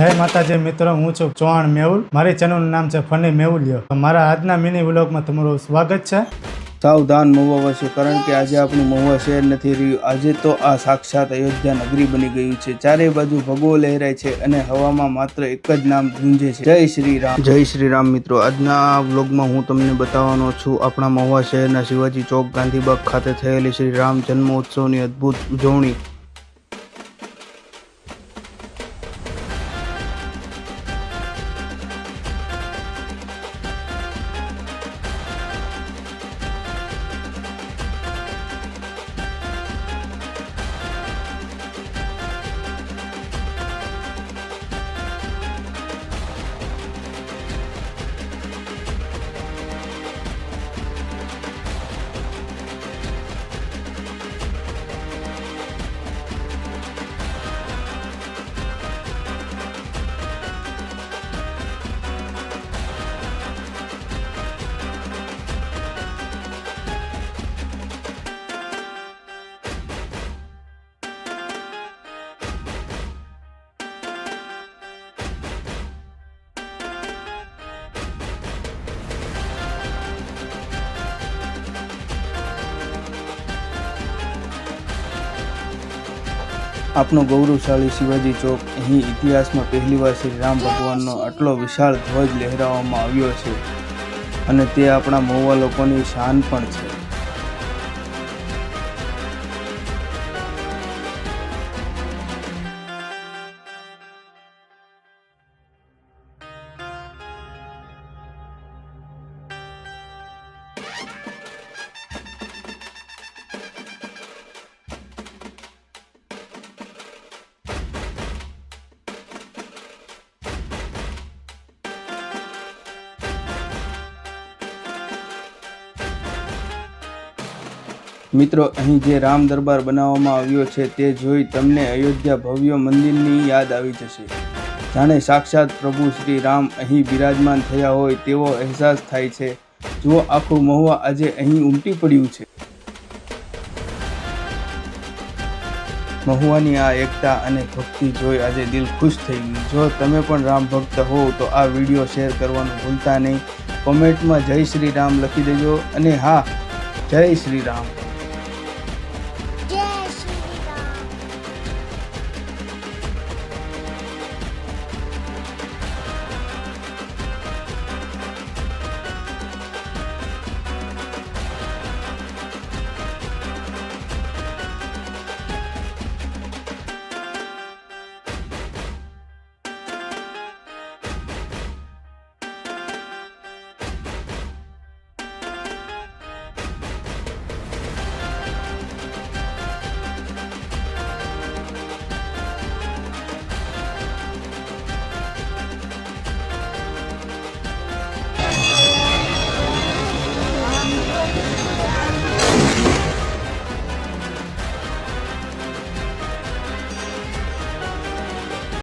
જય માતાજી મિત્રો, હું છું ચૌહાણ મેહુલ. મારી ચેનલનું નામ છે ફની મેહુલિયો. મારા આજના મિની વ્લોગમાં તમારું સ્વાગત છે. સાવધાન મહુવાવાસીઓ, કારણ કે આજે આપણું મહુવા શહેર નથી રહ્યું. આજે તો આ સાક્ષાત અયોધ્યા નગરી બની ગયું છે. ચારે બાજુ ભગવો લહેરાય છે અને હવામાં માત્ર એક જ નામ ગુંજે છે, જય શ્રી રામ. જય શ્રી રામ. મિત્રો, આજના આ વ્લોગમાં હું તમને બતાવવાનો છું આપણા મહુવા શહેરના શિવાજી ચોક ગાંધીબાગ ખાતે થયેલી શ્રી રામ જન્મોત્સવની અદ્ભુત ઉજવણી. આપનો ગૌરવશાળી શિવાજી ચોક, અહીં ઇતિહાસમાં પહેલીવાર શ્રી રામ ભગવાનનો આટલો વિશાળ ધ્વજ લહેરાવવામાં આવ્યો છે અને તે આપણા મહુવા લોકોની શાન પણ છે. મિત્રો, અહીં જે રામ દરબાર બનાવવામાં આવ્યો છે તે જોઈ તમને અયોધ્યા ભવ્ય મંદિરની યાદ આવી જશે. જાણે સાક્ષાત પ્રભુ શ્રી રામ અહીં બિરાજમાન થયા હોય તેવો અહેસાસ થાય છે. જુઓ, આખું મહુવા આજે અહીં ઉમટી પડ્યું છે. મહુવાની આ એકતા અને ભક્તિ જોઈ આજે દિલ ખુશ થઈ ગયું. જો તમે પણ રામ ભક્ત હોવ તો આ વિડીયો શેર કરવાનું ભૂલતા નહીં. કોમેન્ટમાં જય શ્રી રામ લખી દેજો અને હા, જય શ્રી રામ.